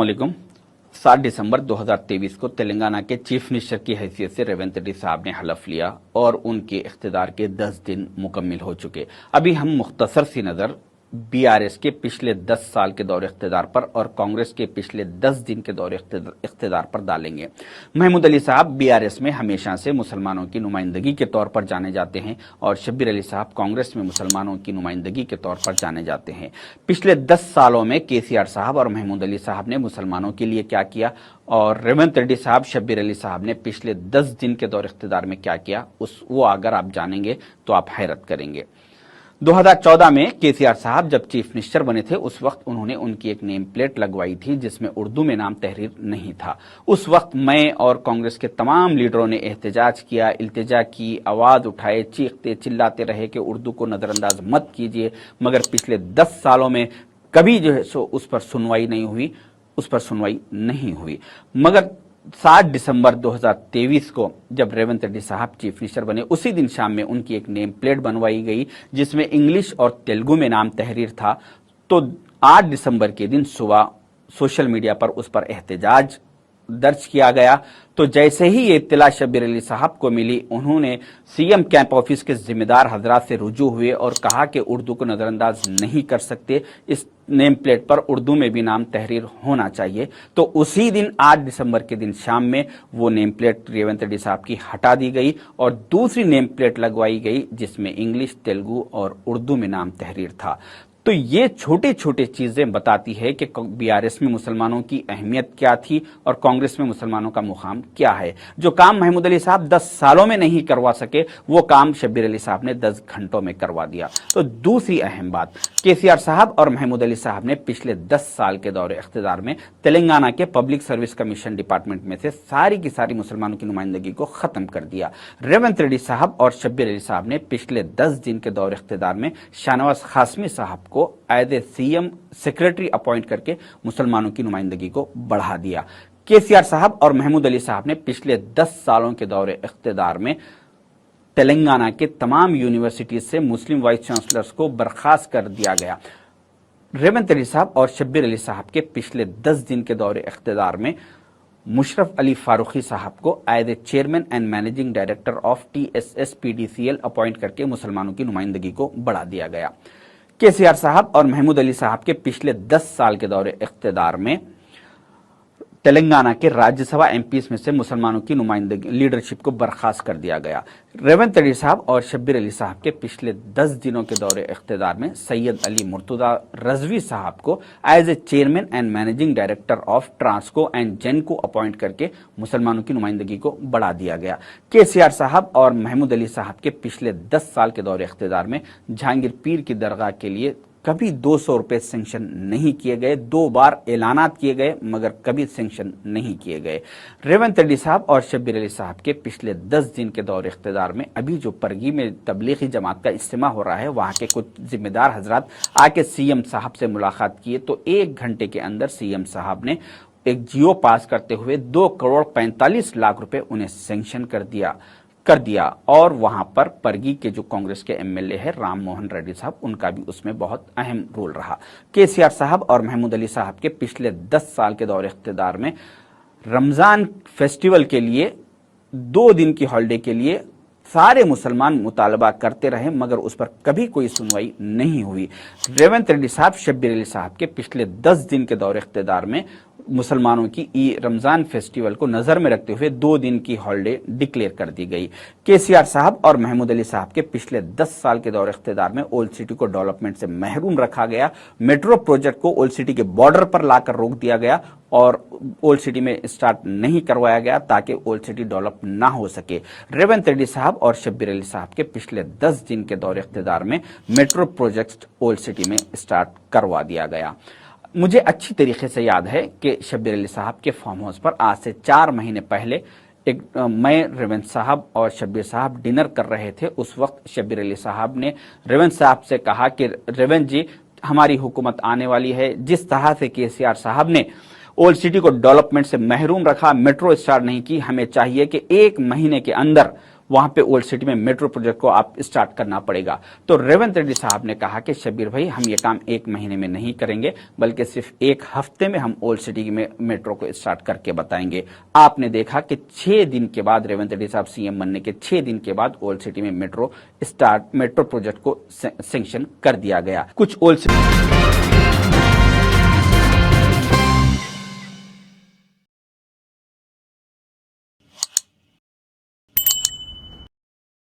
अस्सलामुअलैकुम। 7 दिसंबर 2023 को तेलंगाना के चीफ मिनिस्टर की हैसियत से रेवंत रेड्डी साहब ने हलफ लिया और उनके इख्तिदार के 10 दिन मुकम्मिल हो चुके। अभी हम मुख्तसर सी नज़र बीआरएस के पिछले 10 साल के दौर इख्तिदार पर और कांग्रेस के पिछले 10 दिन के दौर इख्तिदार पर डालेंगे। महमूद अली साहब बीआरएस में हमेशा से मुसलमानों की नुमाइंदगी के तौर पर जाने जाते हैं और शब्बीर अली साहब कांग्रेस में मुसलमानों की नुमाइंदगी के तौर पर जाने जाते हैं। पिछले 10 सालों में केसीआर साहब और महमूद अली साहब ने मुसलमानों के लिए क्या किया और रेवंत रेड्डी साहब, शब्बीर अली साहब ने पिछले 10 दिन के दौर इख्तिदार में क्या किया, वो अगर आप जानेंगे तो आप हैरत करेंगे। 2014 में केसीआर साहब जब चीफ मिनिस्टर बने थे उस वक्त उन्होंने उनकी एक नेम प्लेट लगवाई थी जिसमें उर्दू में नाम तहरीर नहीं था। उस वक्त मैं और कांग्रेस के तमाम लीडरों ने एहतजाज किया, इल्तिजा की, आवाज उठाए, चीखते चिल्लाते रहे कि उर्दू को नजरअंदाज मत कीजिए, मगर पिछले 10 सालों में कभी जो है सो उस पर सुनवाई नहीं हुई। मगर 7 दिसंबर 2023 को जब रेवंत रेड्डी साहब चीफ मिनिस्टर बने उसी दिन शाम में उनकी एक नेम प्लेट बनवाई गई जिसमें इंग्लिश और तेलुगु में नाम तहरीर था। तो 8 दिसंबर के दिन सुबह सोशल मीडिया पर उस पर एहतजाज दर्ज किया गया। तो जैसे ही ये इत्तला शब्बीर अली साहब को मिली, उन्होंने सीएम कैंप ऑफिस के जिम्मेदार हजरात से रुजू हुए और कहा कि उर्दू को नजरअंदाज नहीं कर सकते, इस नेम प्लेट पर उर्दू में भी नाम तहरीर होना चाहिए। तो उसी दिन 8 दिसंबर के दिन शाम में वो नेम प्लेट रेवंत रेड्डी साहब की हटा दी गई और दूसरी नेम प्लेट लगवाई गई जिसमें इंग्लिश, तेलुगु और उर्दू में नाम तहरीर था। तो ये छोटे छोटे चीजें बताती है कि बीआरएस में मुसलमानों की अहमियत क्या थी और कांग्रेस में मुसलमानों का मुकाम क्या है। जो काम महमूद अली साहब 10 सालों में नहीं करवा सके वो काम शब्बीर अली साहब ने 10 घंटों में करवा दिया। तो दूसरी अहम बात, केसीआर साहब और महमूद अली साहब ने पिछले 10 साल के दौरे इख्तिदार में तेलंगाना के पब्लिक सर्विस कमीशन डिपार्टमेंट में से सारी की सारी मुसलमानों की नुमाइंदगी को खत्म कर दिया। रेवंत रेड्डी साहब और शब्बीर अली साहब ने पिछले 10 दिन के दौरे इख्तिदार में शाहनवाज कासमी साहब को as a CM secretary appoint करके मुसलमानों की नुमाइंदगी को बढ़ा दिया। केसीआर साहब और महमूद अली साहब ने पिछले 10 सालों के दौरे इख्तिदार में तेलंगाना के तमाम यूनिवर्सिटीज से मुस्लिम वाइस चांसलर्स को बर्खास्त कर दिया गया। रेवंत अली साहब और शब्बीर अली साहब के पिछले 10 दिन के दौरे इख्तिदार में मुशर्रफ अली फारूकी साहब को as a chairman and managing director of TSS-PDCL appoint करके मुसलमानों की नुमाइंदगी को बढ़ा दिया गया। केसीआर साहब और महमूद अली साहब के पिछले 10 साल के दौरे इख्तिदार में तेलंगाना के राज्यसभा एमपीज में से मुसलमानों की नुमाइंदगी लीडरशिप को बर्खास्त कर दिया गया। रेवंत रेड्डी साहब और शब्बीर अली साहब के पिछले 10 दिनों के दौरे इख्तिदार में सैयद अली मुर्तजा रजवी साहब को as a chairman and managing director of Transco and Genco appoint करके मुसलमानों की नुमाइंदगी को बढ़ा दिया गया। केसीआर साहब और महमूद अली साहब के पिछले 10 साल के दौरे इख्तिदार में जहांगीर पीर की दरगाह के लिए कभी 200 रुपए सेंक्शन नहीं किए गए। 2 बार ऐलानात किए गए मगर कभी सेंक्शन नहीं किए गए। रेवंत रेड्डी साहब और शब्बीर अली साहब के पिछले 10 दिन के दौर इख्तिदार में अभी जो परगी में तबलीगी जमात का इज्तिमा हो रहा है वहां के कुछ जिम्मेदार हजरात आके सीएम साहब से मुलाकात किए तो 1 घंटे के अंदर सीएम साहब ने एक जियो पास करते हुए 2 करोड़ 45 लाख रुपए उन्हें सेंक्शन कर दिया और वहां पर परगी के जो कांग्रेस के एमएलए है राम मोहन रेड्डी साहब, उनका भी उसमें बहुत अहम रोल रहा। केसीआर साहब और महमूद अली साहब के पिछले 10 साल के दौरे इख्तिदार में रमजान फेस्टिवल के लिए 2 दिन की हॉलिडे के लिए सारे मुसलमान मुतालबा करते रहे मगर उस पर कभी कोई सुनवाई नहीं हुई। रेवंत रेड्डी साहब, शब्बीर अली साहब के पिछले 10 दिन के दौरे इख्तिदार में मुसलमानों की रमजान फेस्टिवल को नजर में रखते हुए 2 दिन की हॉलिडे डिक्लेयर कर दी गई। केसीआर साहब और महमूद अली साहब के पिछले 10 साल के दौरे इख्तिदार में ओल्ड सिटी को डेवलपमेंट से महरूम रखा गया। मेट्रो प्रोजेक्ट को ओल्ड सिटी के बॉर्डर पर लाकर रोक दिया गया और ओल्ड सिटी में स्टार्ट नहीं करवाया गया ताकि ओल्ड सिटी डेवलप ना हो सके। रेवंत रेड्डी साहब और शब्बीर अली साहब के पिछले 10 दिन के दौरे इख्तिदार में मेट्रो प्रोजेक्ट ओल्ड सिटी में स्टार्ट करवा दिया गया। मुझे अच्छी तरीके से याद है कि शब्बीर अली साहब के फार्म हाउस पर आज से 4 महीने पहले मैं रेवंत साहब और शब्बीर साहब डिनर कर रहे थे। उस वक्त शब्बीर अली साहब ने रेवंत साहब से कहा कि रेवंत जी, हमारी हुकूमत आने वाली है। जिस तरह से केसीआर साहब ने ओल्ड सिटी को डेवलपमेंट से महरूम रखा, मेट्रो स्टार्ट नहीं की। हमें चाहिए कि 1 महीने के अंदर वहां पे ओल्ड सिटी में मेट्रो प्रोजेक्ट को आप स्टार्ट करना पड़ेगा। तो रेवंत रेड्डी साहब ने कहा कि शब्बीर भाई, हम ये काम 1 महीने में नहीं करेंगे, बल्कि सिर्फ 1 हफ्ते में हम ओल्ड सिटी में मेट्रो को स्टार्ट करके बताएंगे। आपने देखा कि 6 दिन के बाद रेवंत रेड्डी साहब सीएम बनने के 6 दिन के बाद ओल्ड सिटी में मेट्रो प्रोजेक्ट को सैंक्शन कर दिया गया। कुछ ओल्ड